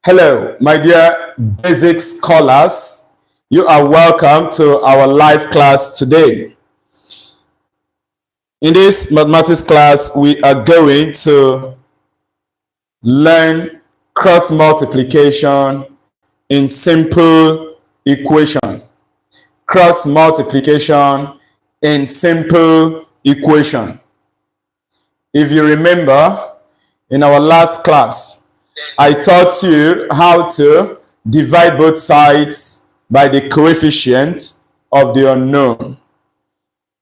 Hello, my dear basic scholars. You are welcome to our live class today. In this mathematics class, we are going to learn cross multiplication in simple equation. Cross multiplication in simple equation. If you remember, in our last class, I taught you how to divide both sides by the coefficient of the unknown.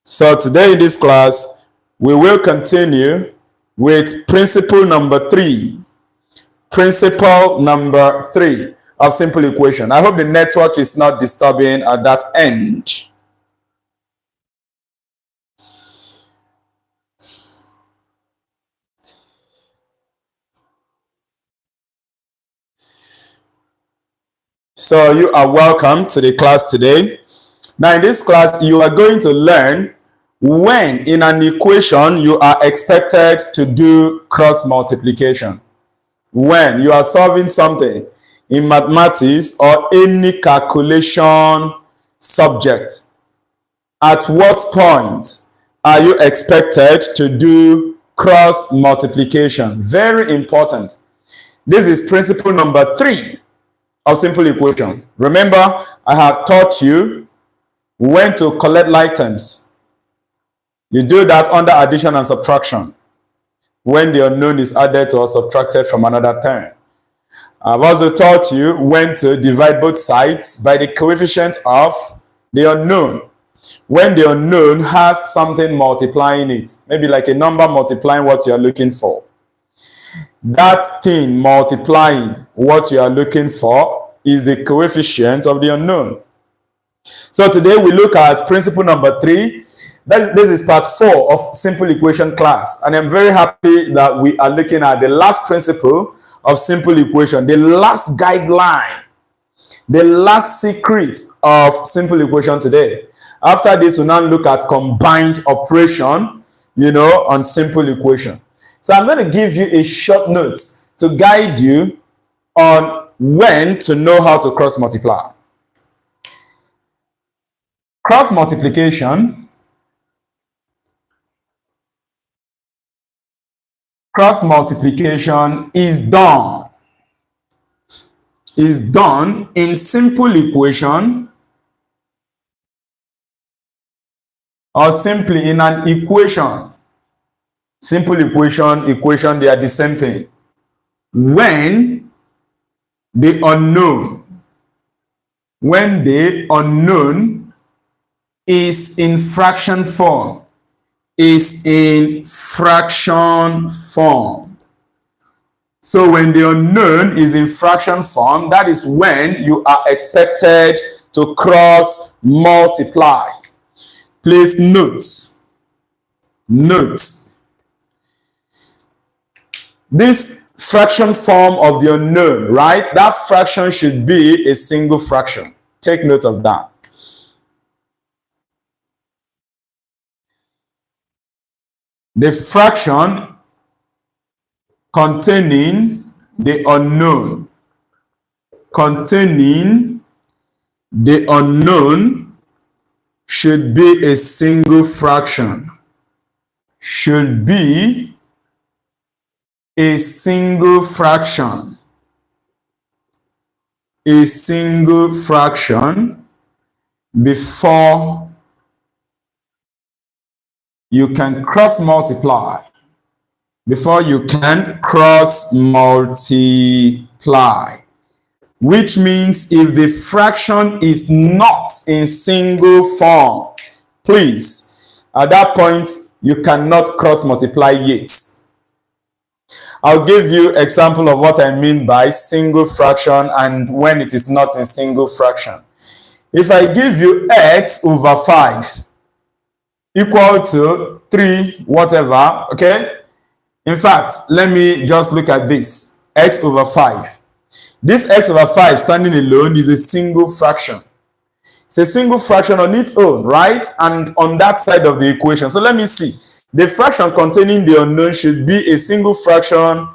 So today in this class, we will continue with principle number 3. Principle number 3 of simple equation. I hope the network is not disturbing at that end. So you are welcome to the class today. Now in this class, you are going to learn when in an equation you are expected to do cross multiplication. When you are solving something in mathematics or any calculation subject, at what point are you expected to do cross multiplication? Very important. This is principle number 3 of simple equation. Remember, I have taught you when to collect like terms. You do that under addition and subtraction when the unknown is added or subtracted from another term. I've also taught you when to divide both sides by the coefficient of the unknown. When the unknown has something multiplying it, maybe like a number multiplying what you are looking for. That thing multiplying what you are looking for is the coefficient of the unknown. So today we look at principle number 3. This is part 4 of simple equation class. And I'm very happy that we are looking at the last principle of simple equation, the last guideline, the last secret of simple equation today. After this, we'll now look at combined operation, on simple equation. So I'm going to give you a short note to guide you on when to know how to cross multiply. Cross multiplication is done in simple equation or simply in an equation. Simple equation, they are the same thing. When the unknown is in fraction form. So when the unknown is in fraction form, that is when you are expected to cross multiply. Please note. This fraction form of the unknown, right? That fraction should be a single fraction. Take note of that. The fraction containing the unknown should be a single fraction. Should be a single fraction. A single fraction before you can cross multiply. Before you can cross multiply. Which means if the fraction is not in single form, please, at that point, you cannot cross multiply yet. I'll give you example of what I mean by single fraction and when it is not in single fraction. If I give you x over 5 equal to 3 whatever, okay? In fact, let me just look at this. X over 5. This x over 5 standing alone is a single fraction. It's a single fraction on its own, right? And on that side of the equation. So let me see. The fraction containing the unknown should be a single fraction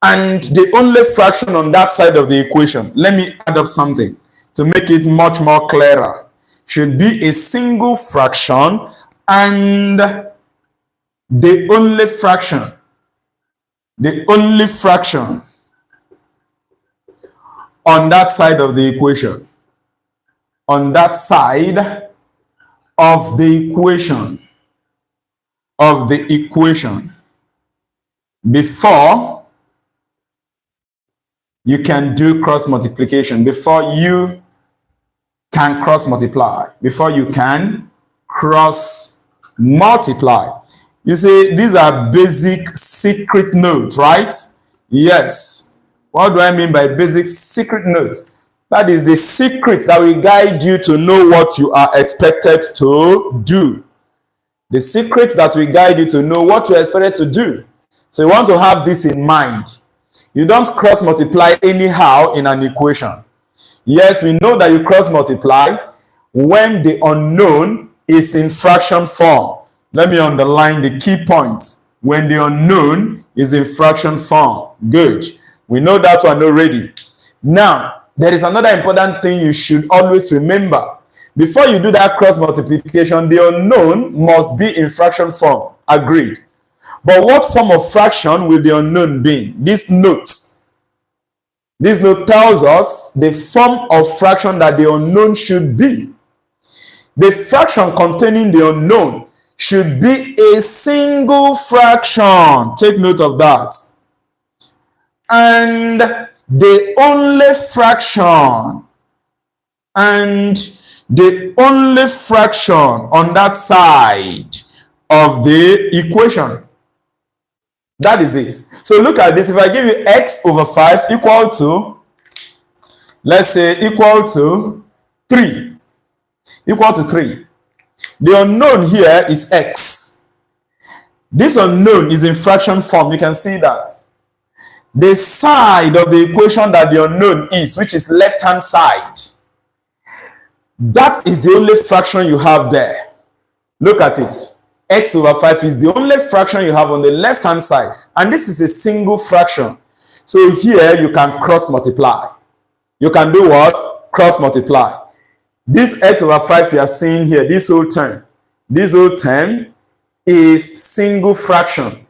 and the only fraction on that side of the equation, let me add up something to make it much more clearer, should be a single fraction and the only fraction on that side of the equation, on that side of the equation, before you can do cross multiplication, before you can cross multiply. You see, these are basic secret notes, right? Yes. What do I mean by basic secret notes? That is the secret that will guide you to know what you are expected to do. The secret that will guide you to know what you're expected to do. So you want to have this in mind. You don't cross multiply anyhow in an equation. Yes, we know that you cross multiply when the unknown is in fraction form. Let me underline the key points. When the unknown is in fraction form. Good. We know that one already. Now, there is another important thing you should always remember. Before you do that cross multiplication, the unknown must be in fraction form. Agreed. But what form of fraction will the unknown be? This note tells us the form of fraction that the unknown should be. The fraction containing the unknown should be a single fraction. Take note of that. And the only fraction on that side of the equation. That is it. So look at this. If I give you x over 5 equal to, let's say, equal to 3. The unknown here is x. This unknown is in fraction form. You can see that. The side of the equation that the unknown is, which is left-hand side, that is the only fraction you have there. Look at it. X over 5 is the only fraction you have on the left-hand side. And this is a single fraction. So here you can cross multiply. You can do what? Cross multiply. This x over 5 you are seeing here, this whole term is single fraction.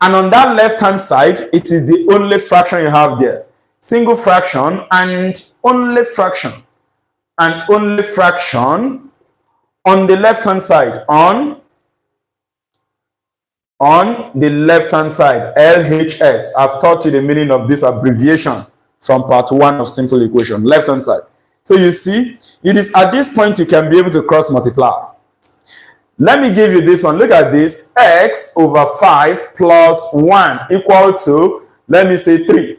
And on that left-hand side, it is the only fraction you have there. Single fraction and only fraction. And only fraction on the left-hand side. On the left-hand side, LHS. I've taught you the meaning of this abbreviation from part 1 of simple equation. Left-hand side. So you see, it is at this point you can be able to cross multiply. Let me give you this one. Look at this. X over 5 plus 1 equal to, let me say, 3.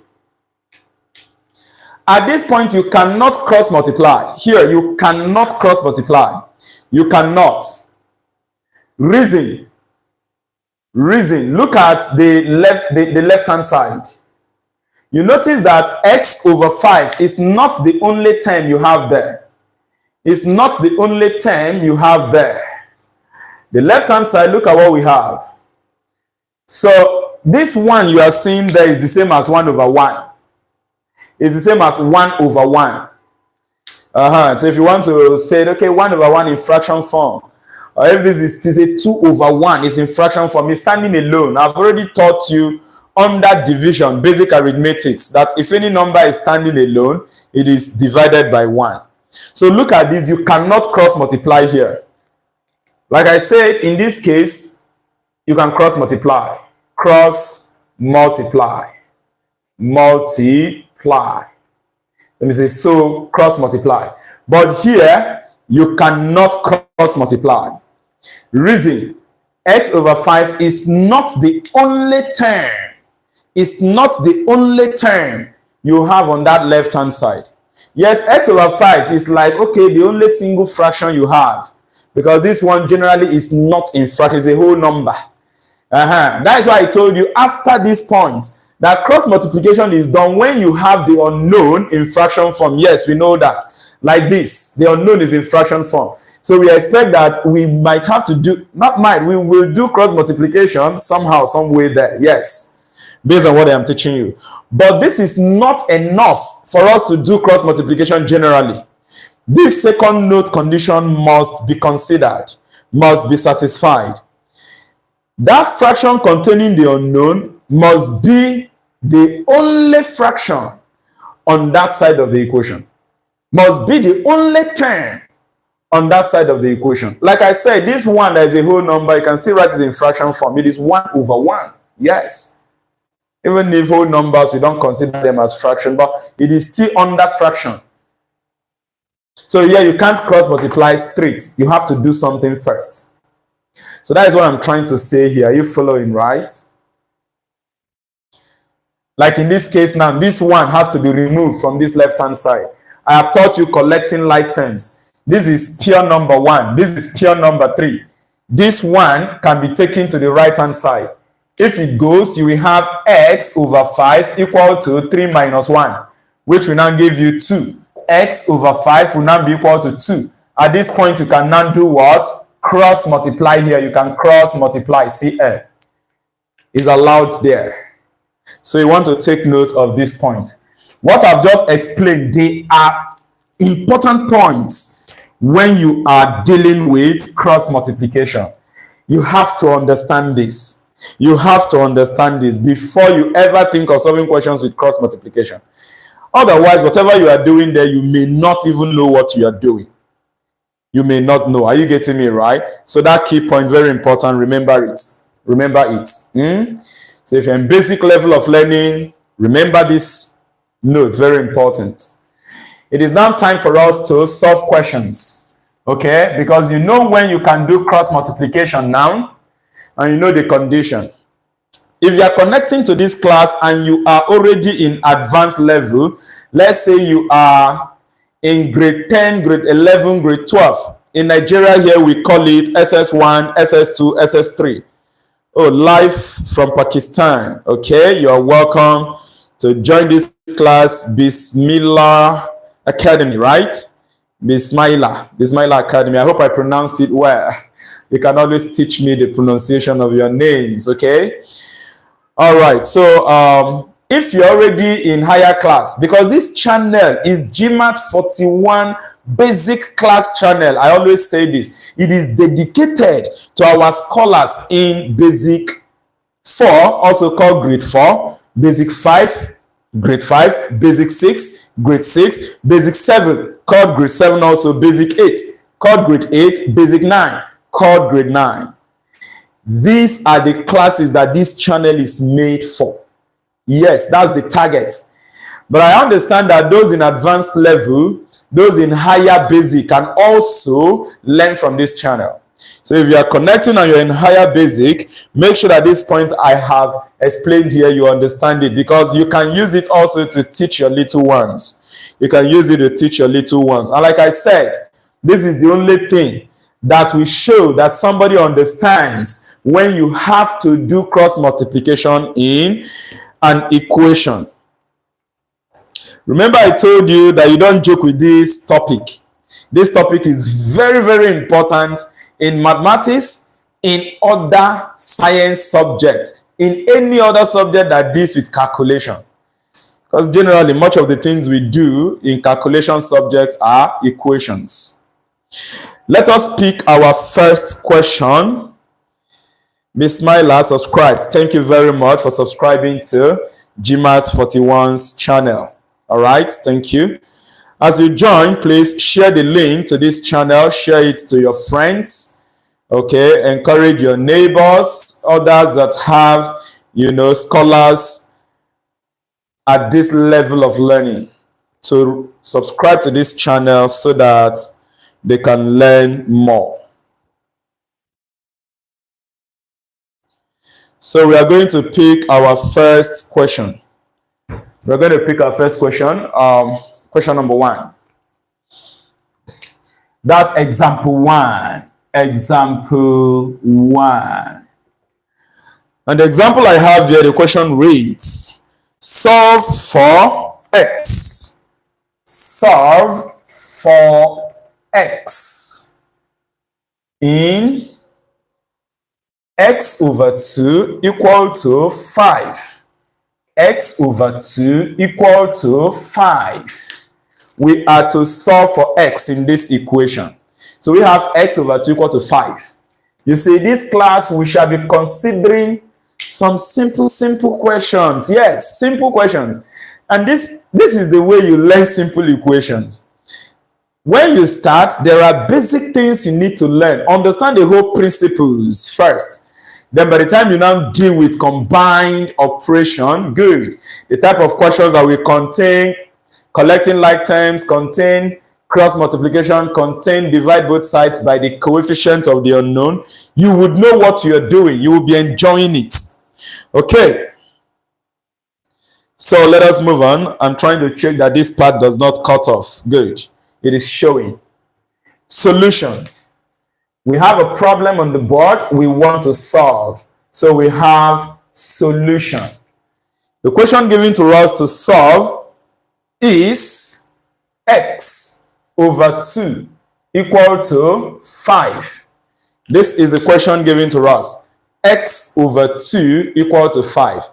At this point, you cannot cross multiply. Here, you cannot cross multiply. You cannot. Reason. Look at the left-hand side. You notice that x over 5 is not the only term you have there. It's not the only term you have there. The left-hand side, look at what we have. So this one you are seeing there is the same as 1 over 1. It's the same as 1 over 1. So if you want to say, okay, 1 over 1 in fraction form, or if this is to say 2 over 1 is in fraction form, it's standing alone. I've already taught you under division, basic arithmetics, that if any number is standing alone, it is divided by 1. So look at this. You cannot cross multiply here. Like I said, in this case, you can cross multiply. Cross multiply. Multiply. Let me say, so cross multiply. But here, you cannot cross multiply. Reason, x over 5 is not the only term. It's not the only term you have on that left-hand side. Yes, x over 5 is like, okay, the only single fraction you have. Because this one generally is not in fraction, it's a whole number. That is why I told you after this point that cross multiplication is done when you have the unknown in fraction form. Yes, we know that. Like this, the unknown is in fraction form. So we expect that we might have to do, not might, we will do cross multiplication somehow, some way there. Yes, based on what I am teaching you. But this is not enough for us to do cross multiplication generally. This second note condition must be considered, must be satisfied. That fraction containing the unknown must be the only fraction on that side of the equation. Must be the only term on that side of the equation. Like I said, this one that is a whole number, you can still write it in fraction form. It is 1 over 1. Yes. Even if whole numbers, we don't consider them as fraction, but it is still under fraction. So here you can't cross multiply straight. You have to do something first. So that is what I'm trying to say here. Are you following, right? Like in this case now, this one has to be removed from this left-hand side. I have taught you collecting like terms. This is pure number 1. This is pure number 3. This one can be taken to the right-hand side. If it goes, you will have x over 5 equal to 3 minus 1, which will now give you 2. X over 5 will now be equal to 2. At this point, you can now do what? Cross multiply here. You can cross multiply. CL is allowed there. So you want to take note of this point. What I've just explained, they are important points when you are dealing with cross multiplication. You have to understand this. You have to understand this before you ever think of solving questions with cross multiplication. Otherwise, whatever you are doing there, you may not even know what you are doing. You may not know. Are you getting me right? So that key point, very important. Remember it. Remember it. So if you're in basic level of learning, remember this note. Very important. It is now time for us to solve questions. Okay? Because you know when you can do cross multiplication now, and you know the condition. If you are connecting to this class and you are already in advanced level, let's say you are in grade 10, grade 11, grade 12. In Nigeria here, we call it SS1, SS2, SS3. Oh, live from Pakistan. Okay, you are welcome to join this class, Bismillah Academy, right? Bismillah Academy. I hope I pronounced it well. You can always teach me the pronunciation of your names, okay? All right, so if you're already in higher class, because this channel is GMAETS41 basic class channel, I always say this, it is dedicated to our scholars in basic 4, also called grade 4, basic 5, grade 5, basic 6, grade 6, basic 7, called grade 7, also basic 8, called grade 8, basic 9, called grade 9. These are the classes that this channel is made for. Yes, that's the target. But I understand that those in advanced level, those in higher basic can also learn from this channel. So if you are connecting and you're in higher basic, make sure that this point I have explained here, you understand it, because you can use it also to teach your little ones. You can use it to teach your little ones. And like I said, this is the only thing that will show that somebody understands when you have to do cross multiplication in an equation. Remember I told you that you don't joke with this topic. This topic is very, very important in mathematics, in other science subjects, in any other subject that deals with calculation. Because generally, much of the things we do in calculation subjects are equations. Let us pick our first question. Miss Myla subscribed. Thank you very much for subscribing to GMAETS41's channel. All right, thank you. As you join, please share the link to this channel. Share it to your friends. Okay, encourage your neighbors, others that have, scholars at this level of learning to subscribe to this channel so that they can learn more. So we are going to pick our first question. We're going to pick our first question. Question number 1. That's example 1. Example 1. And the example I have here, the question reads, solve for x. Solve for x. in x over 2 equal to 5. X over 2 equal to 5. We are to solve for x in this equation. So we have x over 2 equal to 5. You see, this class we shall be considering some simple questions. Yes, simple questions. And this is the way you learn simple equations. When you start, there are basic things you need to learn. Understand the whole principles first. Then by the time you now deal with combined operation, good. The type of questions that will contain collecting like terms, contain cross multiplication, contain divide both sides by the coefficient of the unknown, you would know what you are doing. You will be enjoying it. Okay. So let us move on. I'm trying to check that this part does not cut off. Good. It is showing. Solution. We have a problem on the board we want to solve. So we have solution. The question given to us to solve is x over 2 equal to 5. This is the question given to us. X over 2 equal to 5.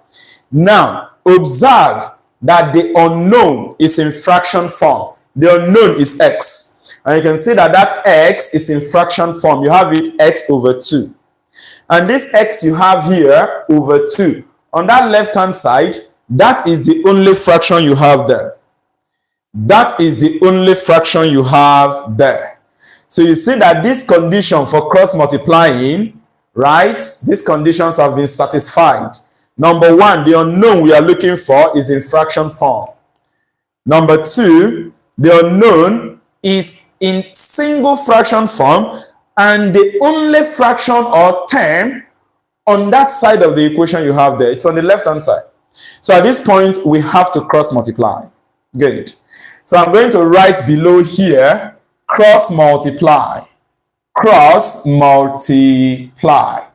Now, observe that the unknown is in fraction form. The unknown is x. And you can see that that x is in fraction form. You have it x over 2. And this x you have here over 2. On that left-hand side, that is the only fraction you have there. That is the only fraction you have there. So you see that this condition for cross multiplying, right? These conditions have been satisfied. Number one, the unknown we are looking for is in fraction form. Number two, the unknown is in single fraction form, and the only fraction or term on that side of the equation you have there, it's on the left-hand side. So at this point, we have to cross multiply. Good. So I'm going to write below here, cross multiply. Cross multiply.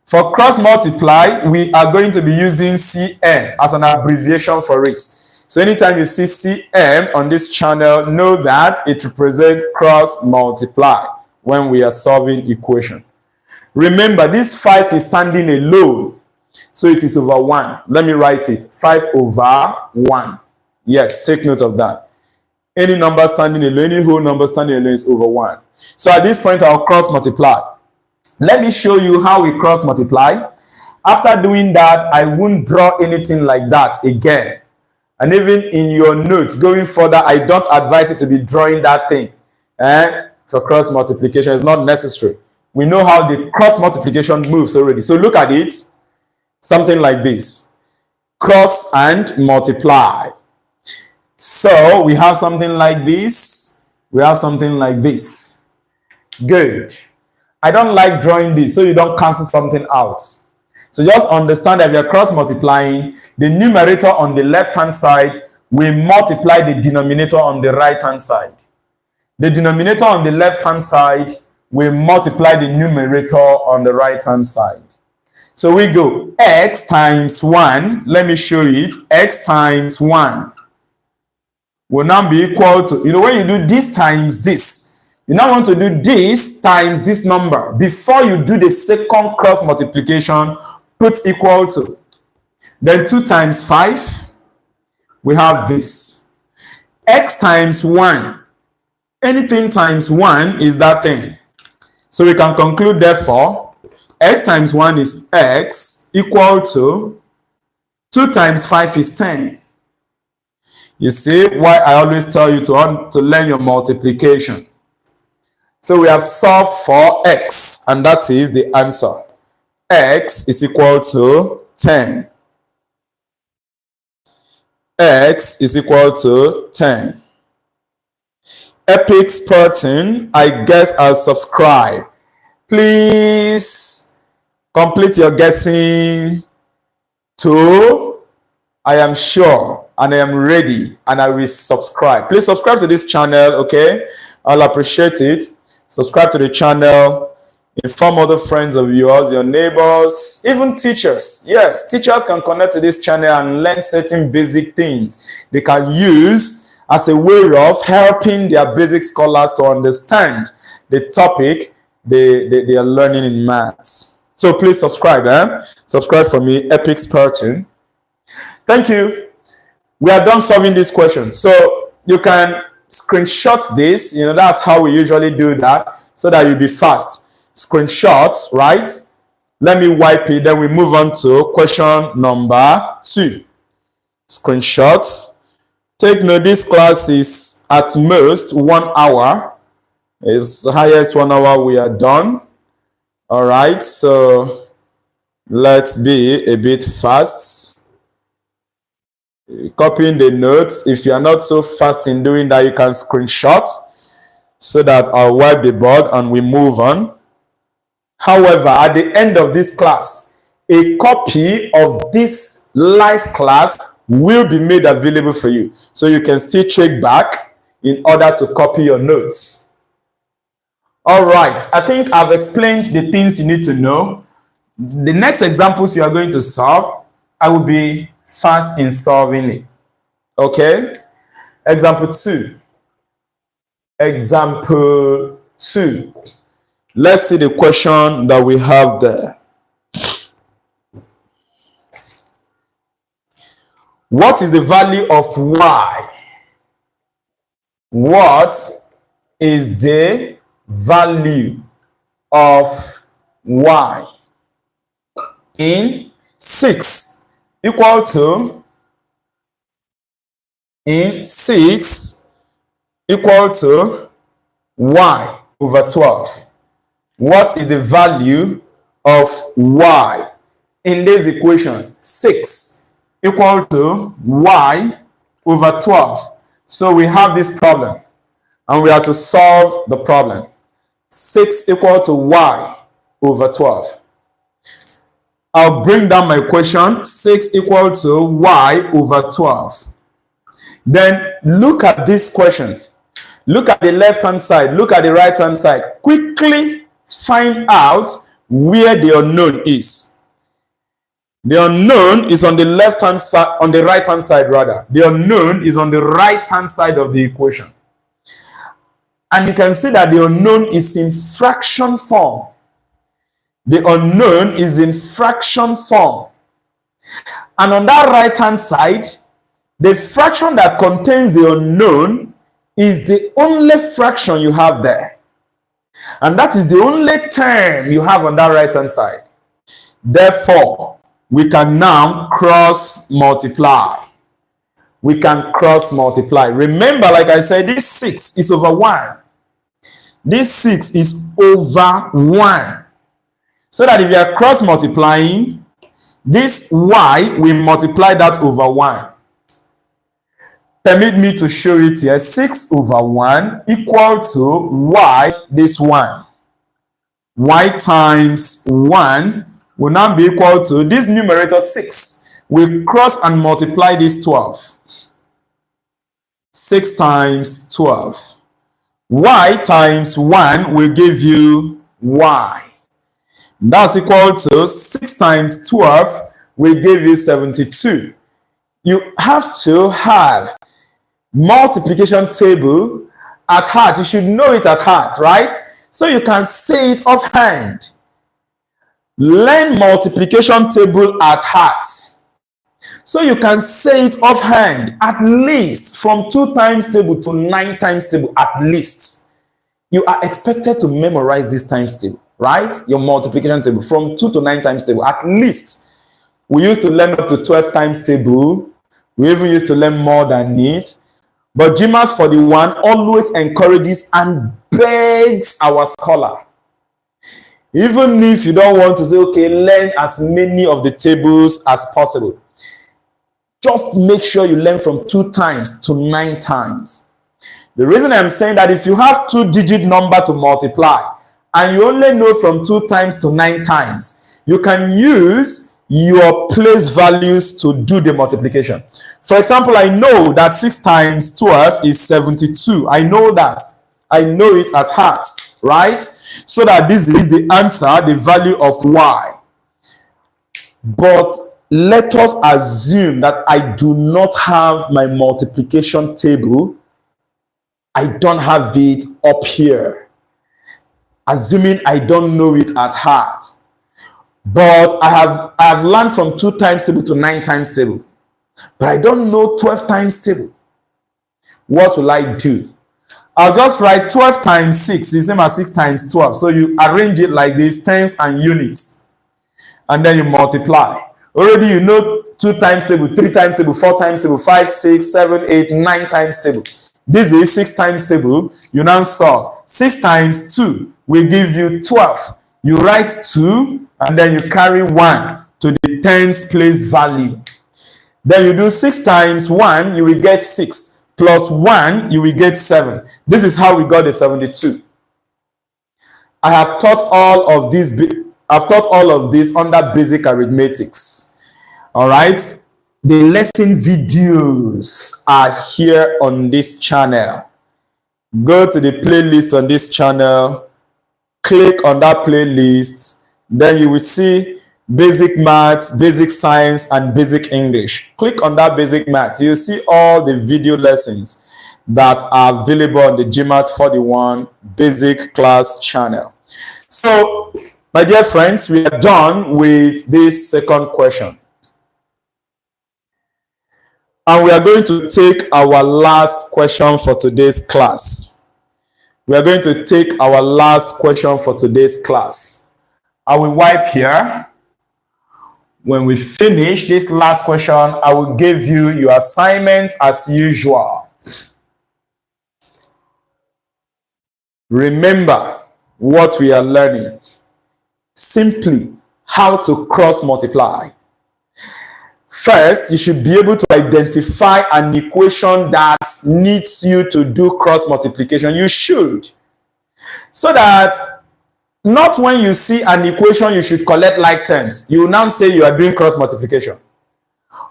For cross multiply, we are going to be using CM as an abbreviation for it. So anytime you see CM on this channel, know that it represents cross multiply when we are solving equation. Remember, this 5 is standing alone, so it is over 1. Let me write it, 5 over 1. Yes, take note of that. Any number standing alone, any whole number standing alone is over 1. So at this point, I'll cross multiply. Let me show you how we cross multiply. After doing that, I won't draw anything like that again. And even in your notes, going further, I don't advise you to be drawing that thing for cross multiplication. It's not necessary. We know how the cross multiplication moves already. So look at it. Something like this. Cross and multiply. So we have something like this. We have something like this. Good. I don't like drawing this, so you don't cancel something out. So just understand that if you're cross multiplying, the numerator on the left-hand side will multiply the denominator on the right-hand side. The denominator on the left-hand side will multiply the numerator on the right-hand side. So we go x times 1. Let me show you it. X times 1 will now be equal to, when you do this times this, you now want to do this times this number. Before you do the second cross multiplication, put equal to. Then 2 times 5, we have this. X times 1. Anything times 1 is that thing. So we can conclude, therefore, x times 1 is x equal to 2 times 5 is 10. You see why I always tell you to learn your multiplication. So we have solved for x, and that is the answer. X is equal to 10. X is equal to 10. Epic Spartan, I guess I'll subscribe. Please complete your guessing to I am sure and I am ready and I will subscribe. Please subscribe to this channel, okay? I'll appreciate it. Subscribe to the channel. Inform other friends of yours, your neighbors, even teachers. Yes, teachers can connect to this channel and learn certain basic things they can use as a way of helping their basic scholars to understand the topic they are learning in maths. So please subscribe. Subscribe for me, Epic Spartan. Thank you. We are done solving this question. So you can screenshot this. That's how we usually do that, so that you'll be fast. Screenshot, right? Let me wipe it. Then we move on to question number 2. Screenshot. Take note, this class is at most 1 hour. It's the highest 1 hour we are done. All right, so let's be a bit fast. Copying the notes. If you are not so fast in doing that, you can screenshot so that I'll wipe the board and we move on. However, at the end of this class, a copy of this live class will be made available for you. So you can still check back in order to copy your notes. All right, I think I've explained the things you need to know. The next examples you are going to solve, I will be fast in solving it. Okay? Example 2. Example 2. Let's see the question that we have there. What is the value of y? What is the value of y in 6 equal to y over 12? What is the value of y in this equation? 6 equal to y over 12. So we have this problem and we have to solve the problem. 6 equal to y over 12. I'll bring down my question. 6 equal to y over 12. Then look at this question. Look at the left hand side. Look at the right hand side. Quickly find out where the unknown is. The unknown is on the left hand side, on the right hand side rather. The unknown is on the right hand side of the equation. And you can see that the unknown is in fraction form. The unknown is in fraction form. And on that right hand side, the fraction that contains the unknown is the only fraction you have there. And that is the only term you have on that right hand side. Therefore, we can now cross multiply. We can cross multiply. Remember, like I said, this 6 is over 1. This 6 is over 1. So that if you are cross multiplying, this y, we multiply that over 1. Permit me to show it here. 6 over 1 equal to y, this 1. Y times 1 will now be equal to this numerator 6. We cross and multiply this 12. 6 times 12. Y times 1 will give you y. That's equal to 6 times 12 will give you 72. You have to have multiplication table at heart. You should know it at heart, right? So you can say it offhand. Learn multiplication table at heart. So you can say it offhand, at least from 2 times table to 9 times table, at least. You are expected to memorize this times table, right? Your multiplication table from 2 to 9 times table, at least. We used to learn up to 12 times table. We even used to learn more than it. But GMAETS41 always encourages and begs our scholar. Even if you don't want to say, okay, learn as many of the tables as possible. Just make sure you learn from 2 times to 9 times. The reason I'm saying that, if you have 2-digit number to multiply and you only know from 2 times to 9 times, you can use your place values to do the multiplication. For example, I know that 6 times 12 is 72. I know that. I know it at heart, right? So that this is the answer, the value of y. But let us assume that I do not have my multiplication table. I don't have it up here. assuming I don't know it at heart. But I have learned from 2 times table to 9 times table. But I don't know 12 times table. What will I do? I'll just write 12 times 6 is the same as 6 times 12. So you arrange it like this, tens and units. And then you multiply. Already you know 2 times table, 3 times table, 4 times table, 5, 6, 7, 8, 9 times table. This is 6 times table. You now solve. 6 times 2 will give you 12. You write 2 and then you carry 1 to the tens place value. Then you do 6 times 1, you will get 6. Plus 1, you will get 7. This is how we got the 72. I have taught all of this. I've taught all of this under basic arithmetics. All right. The lesson videos are here on this channel. Go to the playlist on this channel. Click on that playlist. Then you will see basic maths, basic science, and basic English. Click on that basic maths. You'll see all the video lessons that are available on the GMAETS41 basic class channel. So, my dear friends, we are done with this second question. And we are going to take our last question for today's class. We are going to take our last question for today's class. I will wipe here. When we finish this last question, I will give you your assignment as usual. Remember what we are learning. Simply how to cross multiply. First, you should be able to identify an equation that needs you to do cross multiplication. You should. So that not when you see an equation you should collect like terms, you will now say you are doing cross multiplication.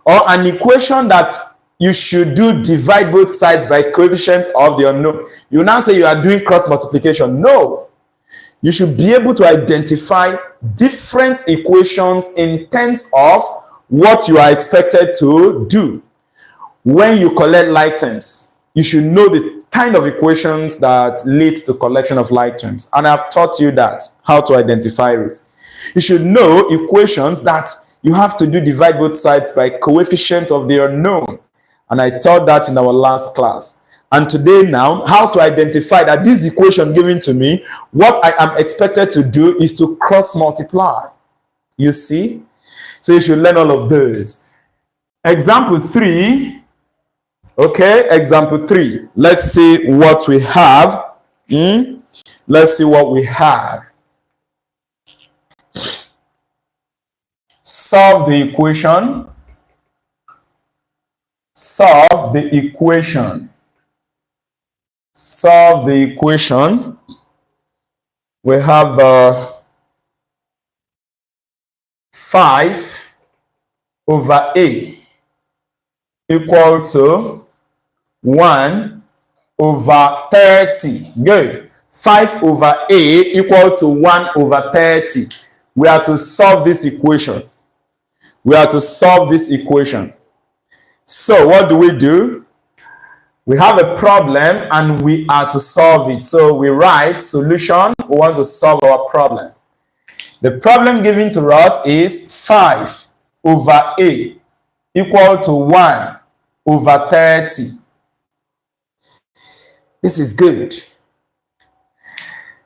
Or an equation that you should do divide both sides by coefficient of the unknown, you will now say you are doing cross multiplication. No. You should be able to identify different equations in terms of what you are expected to do. When you collect like terms, you should know the kind of equations that leads to collection of like terms. And I've taught you that, how to identify it. You should know equations that you have to do divide both sides by coefficient of the unknown. And I taught that in our last class. And today now, how to identify that this equation given to me, what I am expected to do is to cross multiply. You see? So you should learn all of those. Example 3. Okay, example 3. Let's see what we have. Let's see what we have. Solve the equation. Solve the equation. Solve the equation. We have 5 over a equal to 1 over 30. Good. 5 over a equal to 1 over 30. We are to solve this equation. We are to solve this equation. So what do? We have a problem and we are to solve it. So we write solution. We want to solve our problem. The problem given to us is 5 over a equal to 1 over 30. This is good.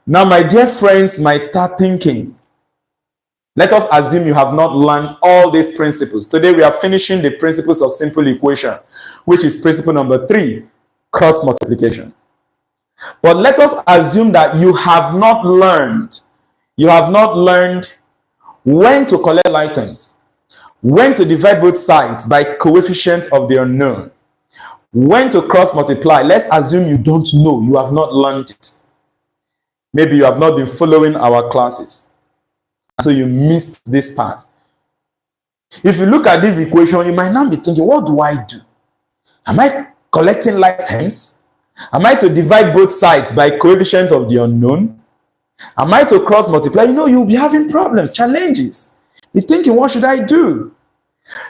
Now, my dear friends might start thinking, let us assume you have not learned all these principles. Today, we are finishing the principles of simple equation, which is principle number 3, cross multiplication. But let us assume that you have not learned when to collect like terms, when to divide both sides by coefficient of the unknown, when to cross multiply. Let's assume you don't know, you have not learned it. Maybe you have not been following our classes, so you missed this part. If you look at this equation, you might now be thinking, what do I do? Am I collecting like terms? Am I to divide both sides by coefficient of the unknown? Am I to cross multiply? You know, you'll be having problems, challenges. You're thinking, what should I do?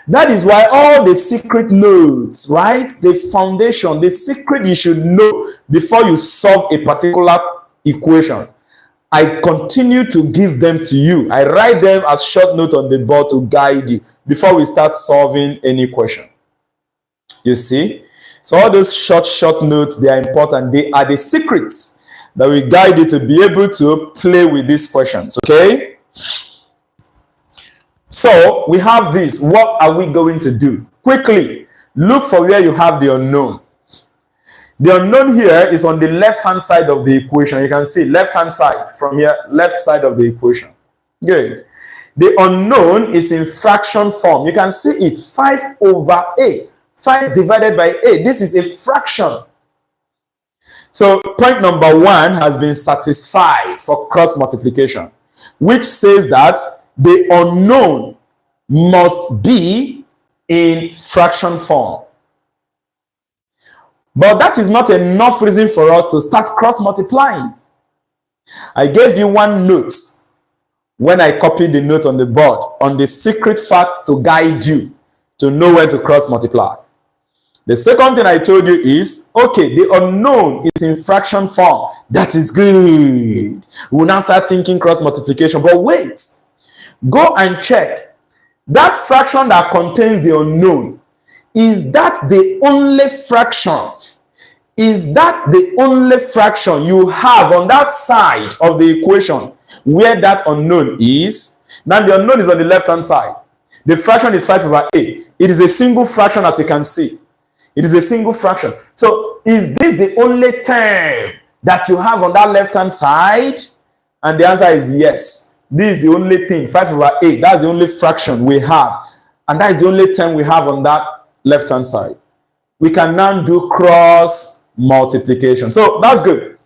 That is why all the secret notes, right? The foundation, the secret you should know before you solve a particular equation I continue to give them to you. I write them as short notes on the board to guide you before we start solving any question. You see? So all those short notes, they are important. They are the secrets that will guide you to be able to play with these questions, okay? So we have this. What are we going to do? Quickly, look for where you have the unknown. The unknown here is on the left-hand side of the equation. You can see left-hand side from here, left side of the equation. Good. The unknown is in fraction form. You can see it, 5 over a. 5 divided by a. This is a fraction. So point number 1 has been satisfied for cross multiplication, which says that the unknown must be in fraction form. But that is not enough reason for us to start cross multiplying. I gave you one note when I copied the note on the board on the secret facts to guide you to know when to cross multiply. The second thing I told you is, okay, the unknown is in fraction form. That is good. We'll now start thinking cross multiplication. But wait, go and check. That fraction that contains the unknown, is that the only fraction? Is that the only fraction you have on that side of the equation where that unknown is? Now the unknown is on the left-hand side. The fraction is 5 over a. It is a single fraction, as you can see. It is a single fraction. So is this the only term that you have on that left-hand side? And the answer is yes. This is the only thing, 5 over a. That's the only fraction we have. And that is the only term we have on that left-hand side. We can now do cross multiplication. So that's good.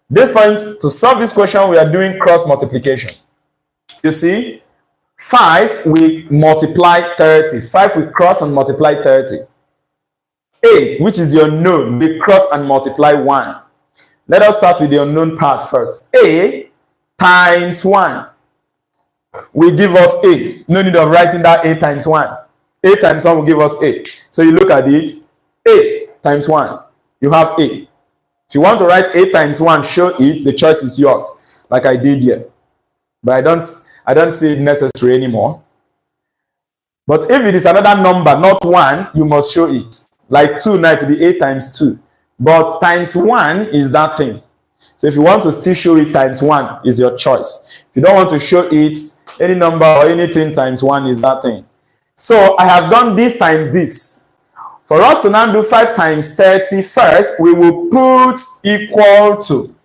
This point, to solve this question, we are doing cross multiplication. You see, 5 we multiply 30. 5 we cross and multiply 30. A, which is the unknown, we cross and multiply 1. Let us start with the unknown part first. A times 1 will give us A. No need of writing that A times 1. A times 1 will give us A. So you look at it, A times 1, you have A. If you want to write A times 1, show it, the choice is yours, like I did here. But I don't see it necessary anymore. But if it is another number, not 1, you must show it. Like 2 now, to be A times 2. But times 1 is that thing. So if you want to still show it, times 1 is your choice. If you don't want to show it, any number or anything times 1 is that thing. So I have done this times this. For us to now do 5 times 30 first, we will put equal to.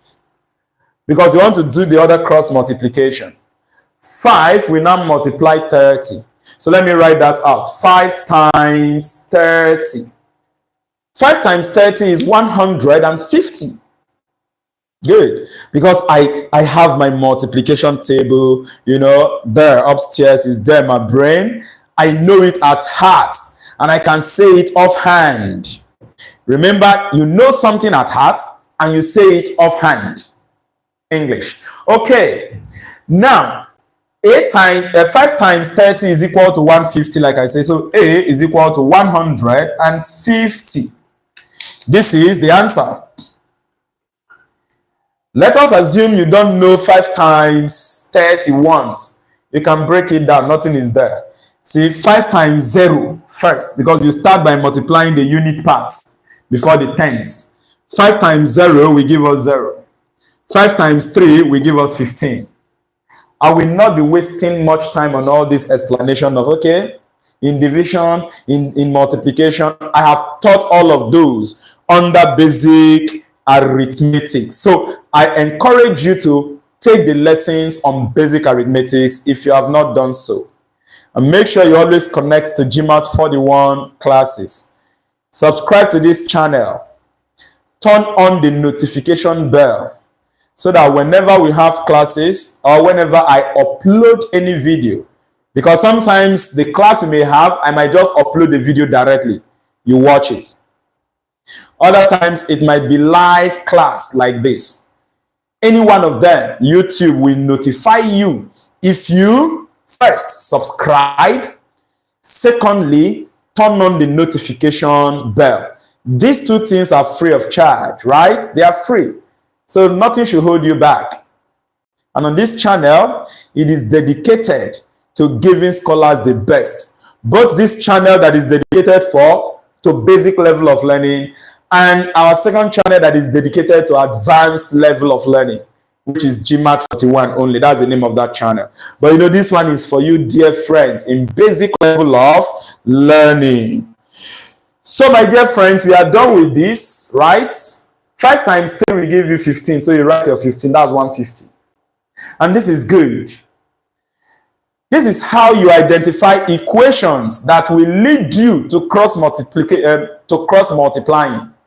Because we want to do the other cross multiplication. 5 will now multiply 30. So let me write that out. 5 times 30. 5 times 30 is 150. Good. Because I have my multiplication table, you know, there upstairs is there in my brain. I know it at heart and I can say it offhand. Remember, you know something at heart and you say it offhand. English. Okay. Now, 5 times 30 is equal to 150, like I say. So A is equal to 150. This is the answer. Let us assume you don't know 5 times 30 once. You can break it down. Nothing is there. See, 5 times 0 first, because you start by multiplying the unit parts before the tens. 5 times 0 will give us 0. 5 times 3 will give us 15. I will not be wasting much time on all this explanation of, okay, in division, in multiplication. I have taught all of those under basic arithmetic. So I encourage you to take the lessons on basic arithmetics if you have not done so. And make sure you always connect to GMAETS41 classes. Subscribe to this channel. Turn on the notification bell so that whenever we have classes or whenever I upload any video, because sometimes the class we may have, I might just upload the video directly. You watch it. Other times it might be live class like this. Any one of them, YouTube will notify you if you first subscribe, secondly, turn on the notification bell. These two things are free of charge, right? They are free. So nothing should hold you back. And on this channel, it is dedicated to giving scholars the best. Both this channel that is dedicated to basic level of learning, and our second channel that is dedicated to advanced level of learning, which is GMAETS41 only. That's the name of that channel. But you know, this one is for you, dear friends, in basic level of learning. So my dear friends, we are done with this, right? 5 times 3 will give you 15. So you write your 15, that's 150. And this is good. This is how you identify equations that will lead you to cross multiplying,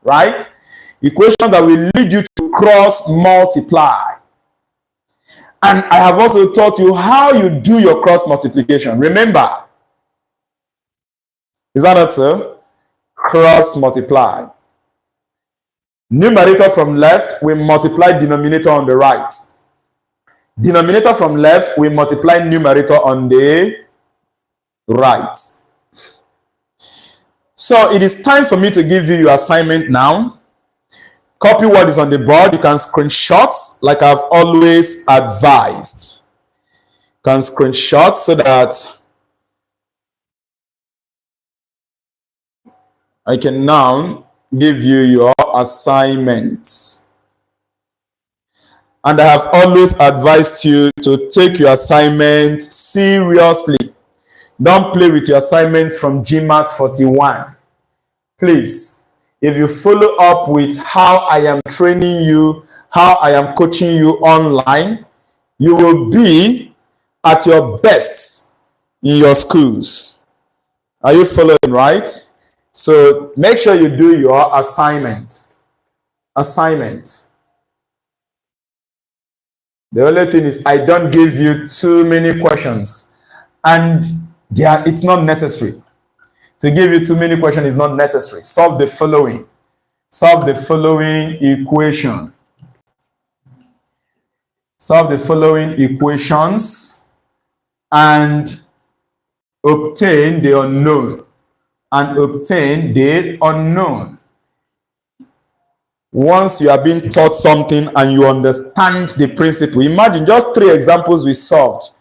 right? Equations that will lead you to cross multiply. And I have also taught you how you do your cross multiplication. Remember, is that not so? Cross multiply. Numerator from left, we multiply denominator on the right. Denominator from left, we multiply numerator on the right. So it is time for me to give you your assignment now. Copy what is on the board. You can screenshot like I've always advised. You can screenshot so that I can now give you your assignments. And I have always advised you to take your assignments seriously. Don't play with your assignments from GMAETS41. Please, if you follow up with how I am training you, how I am coaching you online, you will be at your best in your schools. Are you following, right? So make sure you do your assignment. The only thing is I don't give you too many questions, and it's not necessary. To give you too many questions is not necessary. Solve the following. Solve the following equation. Solve the following equations and obtain the unknown. Once you are being taught something and you understand the principle, imagine just 3 examples we solved.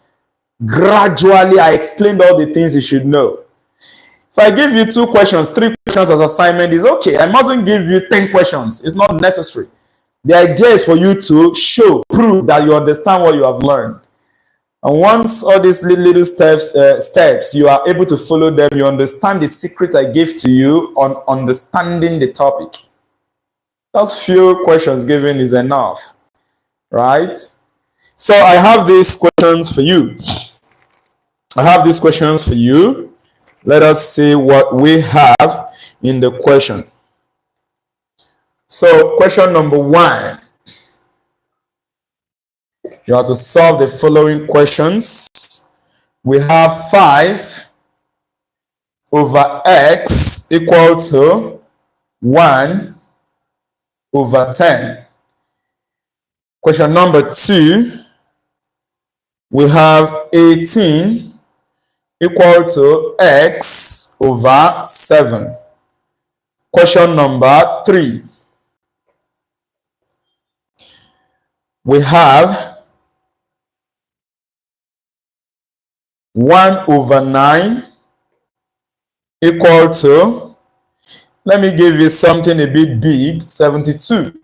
Gradually, I explained all the things you should know. If I give you 2 questions, 3 questions as assignment is okay. I mustn't give you 10 questions. It's not necessary. The idea is for you to prove that you understand what you have learned. And once all these little steps, you are able to follow them, you understand the secret I gave to you on understanding the topic. Just few questions given is enough, right? So I have these questions for you. Let us see what we have in the question. So question number 1. You have to solve the following questions. We have 5 over x equal to 1 over 10. Question number 2, we have 18 equal to x over 7. Question number 3, we have 1 over 9 equal to, let me give you something a bit big, 72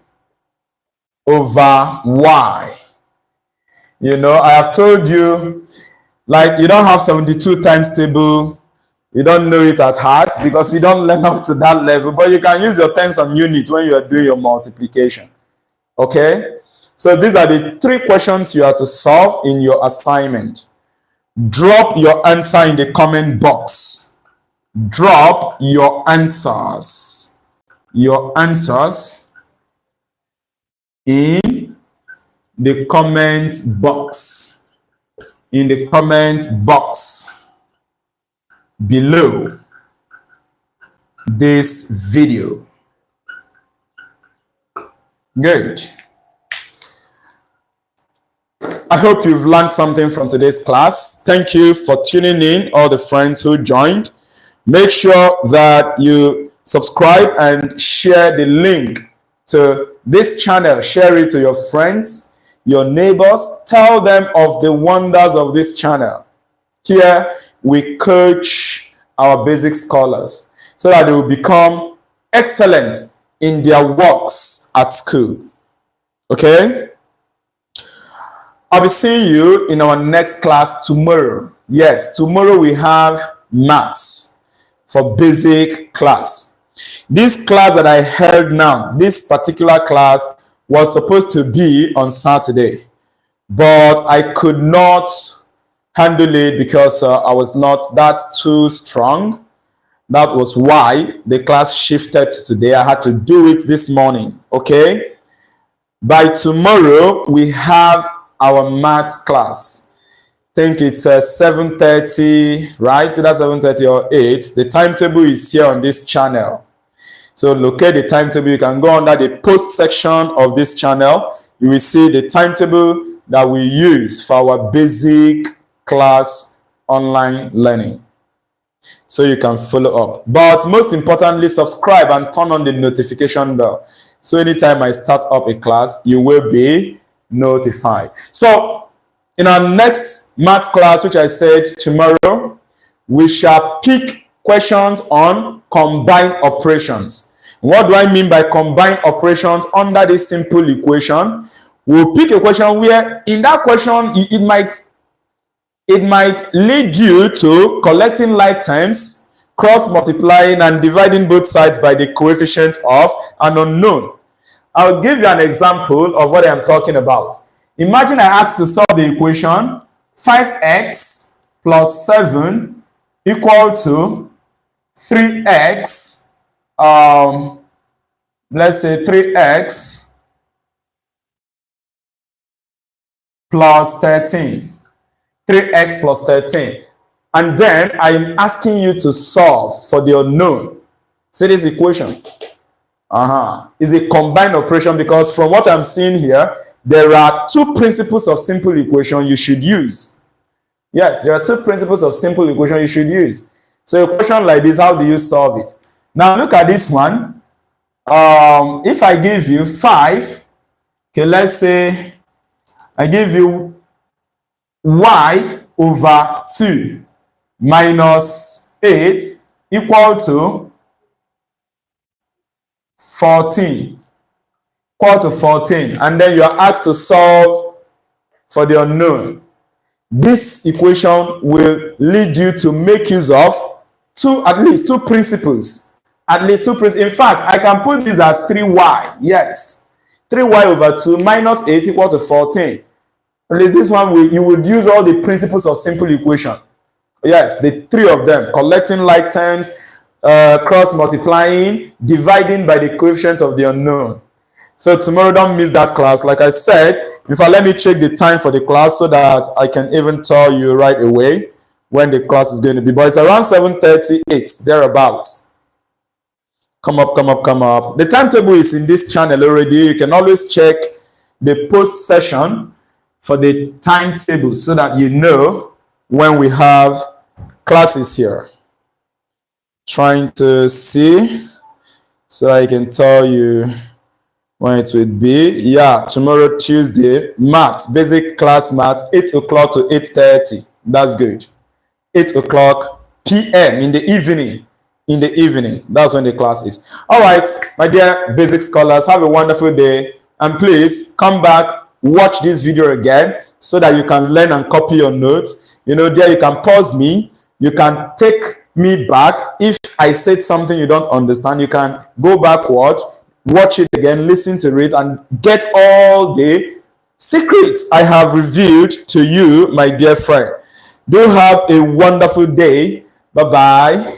over y. You know, I have told you, like, you don't have 72 times table, you don't know it at heart because we don't learn up to that level, but you can use your tens and units when you are doing your multiplication. Okay? So these are the 3 questions you have to solve in your assignment. Drop your answer in the comment box. Drop your answers in the comment box. In the comment box below this video. Good. I hope you've learned something from today's class. Thank you for tuning in, all the friends who joined. Make sure that you subscribe and share the link to this channel. Share it to your friends. your neighbors. Tell them of the wonders of this channel. Here, we coach our basic scholars so that they will become excellent in their works at school. Okay? I'll be seeing you in our next class tomorrow. Yes, tomorrow we have maths for basic class. This class that I held now, this particular class was supposed to be on Saturday, but I could not handle it because I was not that too strong. That was why the class shifted to today. I had to do it this morning. Okay? By tomorrow, we have our maths class. I think it's 7:30, right? That's 7:30 or 8. The timetable is here on this channel. So locate the timetable. You can go under the post section of this channel. You will see the timetable that we use for our basic class online learning. So you can follow up. But most importantly, subscribe and turn on the notification bell. So anytime I start up a class, you will be notified. So in our next math class, which I said tomorrow, we shall pick questions on combined operations. What do I mean by combined operations under this simple equation? We'll pick a question where in that question, it might lead you to collecting like terms, cross multiplying and dividing both sides by the coefficient of an unknown. I'll give you an example of what I'm talking about. Imagine I asked to solve the equation 5x plus 7 equal to 3x, let's say 3x plus 13. 3x plus 13. And then I'm asking you to solve for the unknown. See this equation? It's a combined operation because from what I'm seeing here, there are two principles of simple equation you should use. Yes, there are two principles of simple equation you should use. So a question like this, how do you solve it? Now look at this one. If I give you 5, okay, let's say I give you y over 2 minus 8 equal to 14. Equal to 14. And then you are asked to solve for the unknown. This equation will lead you to make use of at least two principles. In fact, I can put this as 3y. Yes. 3y over 2 minus 8 equal to 14. At least this one, you would use all the principles of simple equation. Yes, the three of them. Collecting like terms, cross multiplying, dividing by the coefficient of the unknown. So tomorrow, don't miss that class. Like I said, let me check the time for the class so that I can even tell you right away when the class is going to be. But it's around 7:38, thereabout. Come up. The timetable is in this channel already. You can always check the post session for the timetable so that you know when we have classes here. Trying to see so I can tell you when it will be. Yeah, tomorrow, Tuesday, maths, basic class maths, 8 o'clock to 8:30. That's good. 8 o'clock p.m. in the evening. That's when the class is. All right, my dear basic scholars, have a wonderful day. And please come back, watch this video again so that you can learn and copy your notes. There you can pause me. You can take me back. If I said something you don't understand, you can go backward, watch it again, listen to it, and get all the secrets I have revealed to you, my dear friend. Do have a wonderful day. Bye-bye.